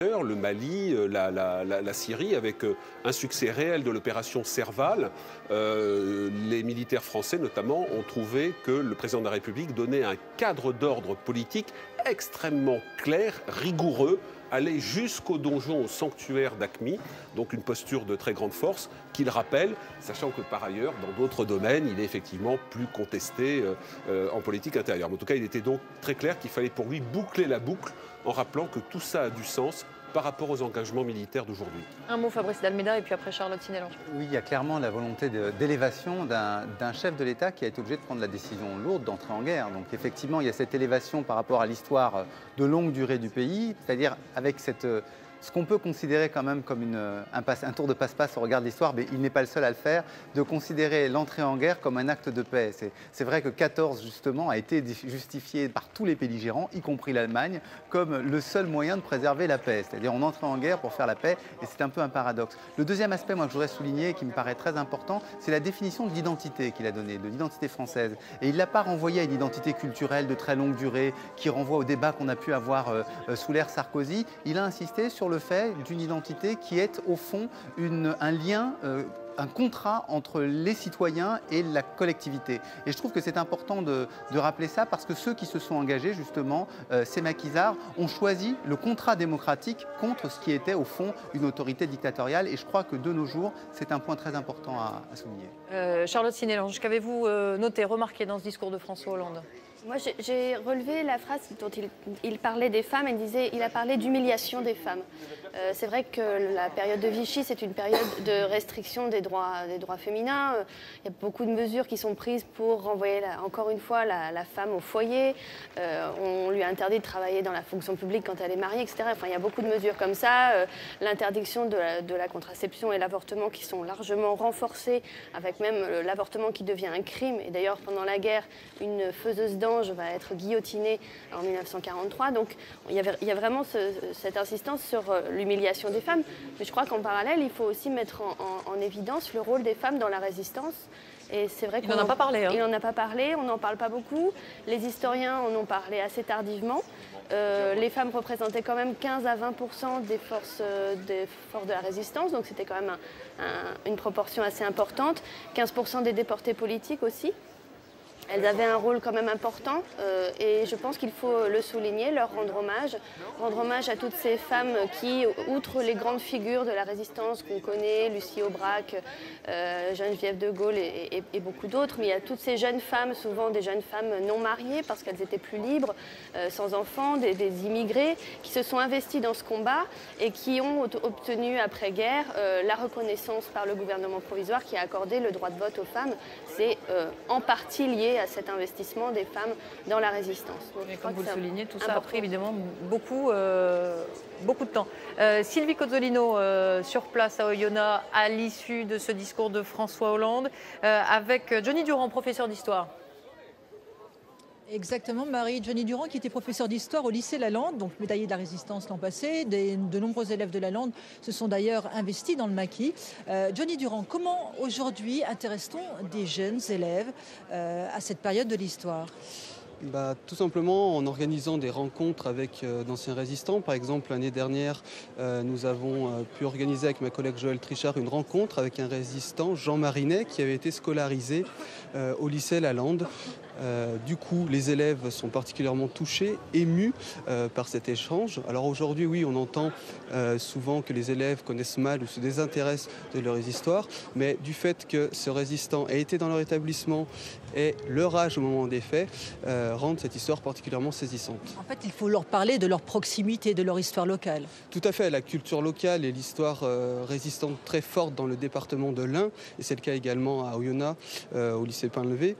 Le Mali, la Syrie, avec un succès réel de l'opération Serval. Les militaires français, notamment, ont trouvé que le président de la République donnait un cadre d'ordre politique extrêmement clair, rigoureux, allait jusqu'au donjon, au sanctuaire d'Aqmi, donc une posture de très grande force, qu'il rappelle, sachant que par ailleurs, dans d'autres domaines, il est effectivement plus contesté en politique intérieure. Mais en tout cas, il était donc très clair qu'il fallait pour lui boucler la boucle en rappelant que tout ça a du sens par rapport aux engagements militaires d'aujourd'hui. Un mot, Fabrice D'Almeida, et puis après Charlotte Sinélange. Oui, il y a clairement la volonté d'élévation d'un chef de l'État qui a été obligé de prendre la décision lourde d'entrer en guerre. Donc effectivement, il y a cette élévation par rapport à l'histoire de longue durée du pays, c'est-à-dire avec ce qu'on peut considérer quand même comme un tour de passe-passe au regard de l'histoire, mais il n'est pas le seul à le faire, de considérer l'entrée en guerre comme un acte de paix. C'est vrai que 14, justement, a été justifié par tous les belligérants, y compris l'Allemagne, comme le seul moyen de préserver la paix. C'est-à-dire on entrait en guerre pour faire la paix, et c'est un peu un paradoxe. Le deuxième aspect, moi, que je voudrais souligner, et qui me paraît très important, c'est la définition de l'identité qu'il a donnée, de l'identité française. Et il ne l'a pas renvoyé à une identité culturelle de très longue durée, qui renvoie au débat qu'on a pu avoir sous l'ère Sarkozy. Il a insisté sur le fait d'une identité qui est au fond un lien, un contrat entre les citoyens et la collectivité. Et je trouve que c'est important de rappeler ça parce que ceux qui se sont engagés, justement, ces maquisards, ont choisi le contrat démocratique contre ce qui était au fond une autorité dictatoriale. Et je crois que de nos jours, c'est un point très important à souligner. Charlotte Sinélange, qu'avez-vous noté, remarqué dans ce discours de François Hollande ? Moi, j'ai relevé la phrase dont il parlait des femmes. Il a parlé d'humiliation des femmes. C'est vrai que la période de Vichy, c'est une période de restriction des droits féminins. Il y a beaucoup de mesures qui sont prises pour renvoyer, encore une fois, la femme au foyer. On lui a interdit de travailler dans la fonction publique quand elle est mariée, etc. Enfin, il y a beaucoup de mesures comme ça. L'interdiction de la contraception et l'avortement qui sont largement renforcées, avec même l'avortement qui devient un crime. Et d'ailleurs, pendant la guerre, une faiseuse d'ange va être guillotinée en 1943. Donc il y a vraiment cette insistance sur l'humiliation des femmes. Mais je crois qu'en parallèle, il faut aussi mettre en évidence le rôle des femmes dans la résistance. Et c'est vrai qu'on n'en a pas parlé. Il n'en a pas parlé, on n'en parle pas beaucoup. Les historiens en ont parlé assez tardivement. Les femmes représentaient quand même 15 à 20% des forces de la résistance, donc c'était quand même une proportion assez importante. 15% des déportés politiques aussi. Elles avaient un rôle quand même important et je pense qu'il faut le souligner, leur rendre hommage à toutes ces femmes qui, outre les grandes figures de la résistance qu'on connaît, Lucie Aubrac, Geneviève de Gaulle et beaucoup d'autres, mais il y a toutes ces jeunes femmes, souvent des jeunes femmes non mariées parce qu'elles étaient plus libres, sans enfants, des immigrés, qui se sont investies dans ce combat et qui ont obtenu après-guerre la reconnaissance par le gouvernement provisoire qui a accordé le droit de vote aux femmes. C'est en partie lié à cet investissement des femmes dans la résistance. Donc, comme vous le soulignez, tout ça a pris évidemment beaucoup de temps. Sylvie Cozzolino, sur place à Oyonnax, à l'issue de ce discours de François Hollande, avec Johnny Durand, professeur d'histoire. Exactement, Marie. Johnny Durand, qui était professeur d'histoire au lycée Lalande, donc médaillé de la Résistance l'an passé. De nombreux élèves de Lalande se sont d'ailleurs investis dans le maquis. Johnny Durand, comment aujourd'hui intéresse-t-on des jeunes élèves à cette période de l'histoire ? Tout simplement en organisant des rencontres avec d'anciens résistants. Par exemple, l'année dernière, nous avons pu organiser avec ma collègue Joëlle Trichard une rencontre avec un résistant, Jean Marinet, qui avait été scolarisé au lycée Lalande. Du coup, les élèves sont particulièrement touchés, émus par cet échange. Alors aujourd'hui, oui, on entend souvent que les élèves connaissent mal ou se désintéressent de leur histoire, mais du fait que ce résistant ait été dans leur établissement et leur âge au moment des faits, rendent cette histoire particulièrement saisissante. En fait, il faut leur parler de leur proximité, de leur histoire locale. Tout à fait, la culture locale et l'histoire résistante très forte dans le département de l'Ain, et c'est le cas également à Oyonnax, au lycée Painlevé.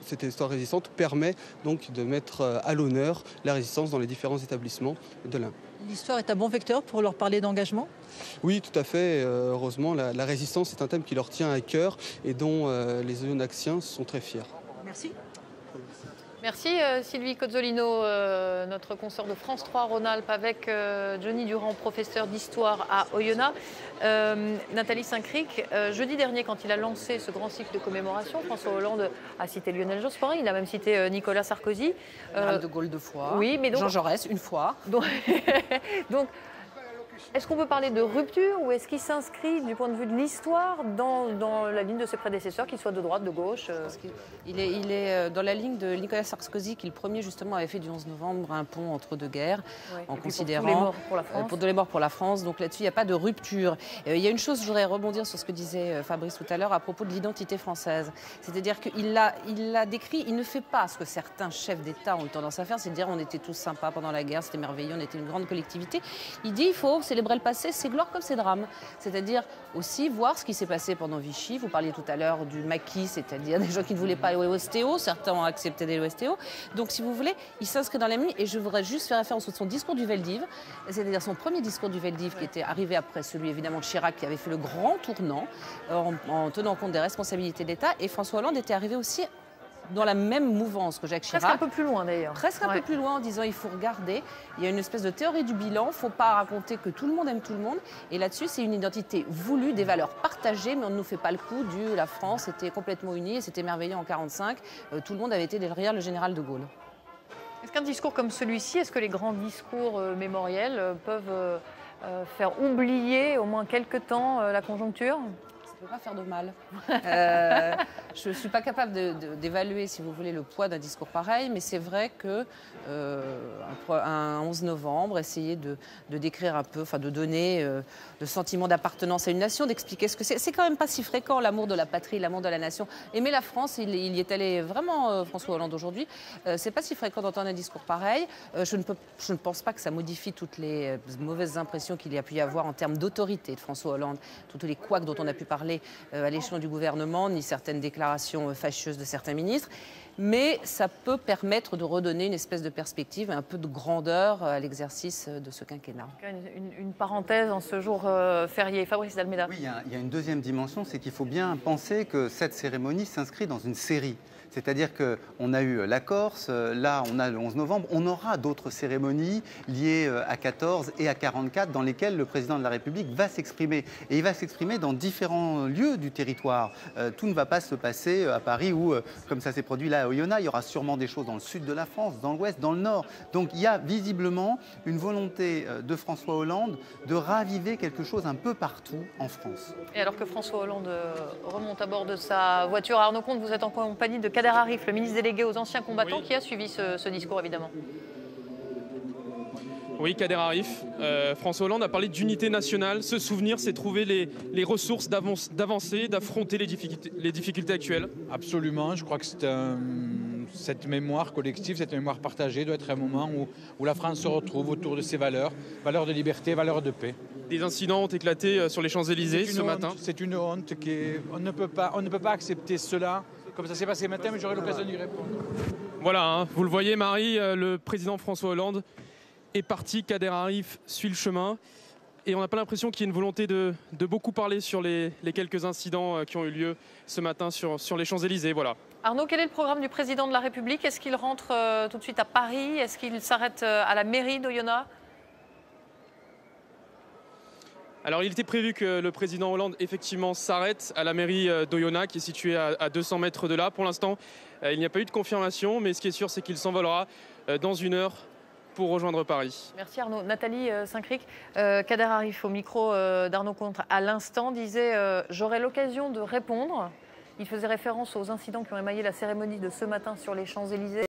Cette histoire résistante permet donc de mettre à l'honneur la résistance dans les différents établissements de l'Ain. L'histoire est un bon vecteur pour leur parler d'engagement ? Oui, tout à fait. Heureusement, la résistance est un thème qui leur tient à cœur et dont les Oyonnaxiens sont très fiers. Merci. Merci Sylvie Cozzolino, notre consoeur de France 3 Rhône-Alpes avec Johnny Durand, professeur d'histoire à Oyonnax. Nathalie Saint-Cric, jeudi dernier, quand il a lancé ce grand cycle de commémoration, François Hollande a cité Lionel Jospin, il a même cité Nicolas Sarkozy. De Gaulle 2 fois, oui, mais donc, Jean Jaurès 1 fois. Donc est-ce qu'on peut parler de rupture ou est-ce qu'il s'inscrit du point de vue de l'histoire dans la ligne de ses prédécesseurs, qu'ils soient de droite, de gauche Il est dans la ligne de Nicolas Sarkozy qui le premier justement avait fait du 11 novembre un pont entre deux guerres, en considérant pour tous les morts pour la France. Donc là-dessus il n'y a pas de rupture. Il y a une chose, je voudrais rebondir sur ce que disait Fabrice tout à l'heure à propos de l'identité française. C'est-à-dire qu'il l'a décrit, il ne fait pas ce que certains chefs d'État ont eu tendance à faire, c'est de dire on était tous sympas pendant la guerre, c'était merveilleux, on était une grande collectivité. Il dit il faut célébrer le passé, ses gloires comme ses drames. C'est-à-dire aussi voir ce qui s'est passé pendant Vichy. Vous parliez tout à l'heure du maquis, c'est-à-dire des gens qui ne voulaient pas aller au STO. Certains ont accepté d'aller au STO. Donc, si vous voulez, il s'inscrit dans la ligne. Et je voudrais juste faire référence à son discours du Veldiv, c'est-à-dire son premier discours du Veldiv qui était arrivé après celui évidemment de Chirac qui avait fait le grand tournant en tenant compte des responsabilités d'État. Et François Hollande était arrivé aussi dans la même mouvance que Jacques Chirac. Presque un peu plus loin d'ailleurs. Presque un peu plus loin en disant il faut regarder. Il y a une espèce de théorie du bilan. Il ne faut pas raconter que tout le monde aime tout le monde. Et là-dessus, c'est une identité voulue, des valeurs partagées, mais on ne nous fait pas le coup du la France était complètement unie et c'était merveilleux en 1945. Tout le monde avait été derrière le général de Gaulle. Est-ce qu'un discours comme celui-ci, est-ce que les grands discours mémoriels peuvent faire oublier au moins quelque temps la conjoncture ? Ça ne peut pas faire de mal. Je ne suis pas capable d'évaluer, si vous voulez, le poids d'un discours pareil, mais c'est vrai que un 11 novembre, essayer de décrire un peu, enfin de donner le sentiment d'appartenance à une nation, d'expliquer ce que c'est. C'est quand même pas si fréquent, l'amour de la patrie, l'amour de la nation. Aimer la France, il y est allé vraiment, François Hollande aujourd'hui. C'est pas si fréquent d'entendre un discours pareil. Je ne pense pas que ça modifie toutes les mauvaises impressions qu'il y a pu y avoir en termes d'autorité de François Hollande, tous les couacs dont on a pu parler à l'échelon du gouvernement, ni certaines déclarations fâcheuses de certains ministres. Mais ça peut permettre de redonner une espèce de perspective, un peu de grandeur à l'exercice de ce quinquennat. Une parenthèse en ce jour férié. Fabrice d'Almeida. Oui, il y a une deuxième dimension, c'est qu'il faut bien penser que cette cérémonie s'inscrit dans une série. C'est-à-dire qu'on a eu la Corse, là on a le 11 novembre, on aura d'autres cérémonies liées à 14 et à 44 dans lesquelles le président de la République va s'exprimer. Et il va s'exprimer dans différents lieux du territoire. Tout ne va pas se passer à Paris où, comme ça s'est produit là à Oyonnax, il y aura sûrement des choses dans le sud de la France, dans l'ouest, dans le nord. Donc il y a visiblement une volonté de François Hollande de raviver quelque chose un peu partout en France. Et alors que François Hollande remonte à bord de sa voiture, Arnaud Comte, vous êtes en compagnie de Kader Arif, le ministre délégué aux anciens combattants, qui a suivi ce discours, évidemment. Oui, Kader Arif. François Hollande a parlé d'unité nationale. Se souvenir, c'est trouver les ressources d'avancer, d'affronter les difficultés actuelles. Absolument. Je crois que cette mémoire collective, cette mémoire partagée doit être un moment où la France se retrouve autour de ses valeurs, valeurs de liberté, valeurs de paix. Des incidents ont éclaté sur les Champs-Élysées ce matin. C'est une honte. On ne peut pas accepter cela. Comme ça s'est passé matin, mais j'aurai l'occasion d'y répondre. Voilà, hein, vous le voyez, Marie, le président François Hollande est parti. Kader Arif suit le chemin. Et on n'a pas l'impression qu'il y ait une volonté de beaucoup parler sur les quelques incidents qui ont eu lieu ce matin sur les Champs-Élysées. Voilà. Arnaud, quel est le programme du président de la République? Est-ce qu'il rentre tout de suite à Paris? Est-ce qu'il s'arrête à la mairie d'Oyonnax? Alors, il était prévu que le président Hollande, effectivement, s'arrête à la mairie d'Oyonnax, qui est située à 200 mètres de là. Pour l'instant, il n'y a pas eu de confirmation, mais ce qui est sûr, c'est qu'il s'envolera dans 1 heure pour rejoindre Paris. Merci Arnaud. Nathalie Saint-Cric, Kader Arif, au micro d'Arnaud Comte, à l'instant, disait « J'aurai l'occasion de répondre ». Il faisait référence aux incidents qui ont émaillé la cérémonie de ce matin sur les Champs-Élysées.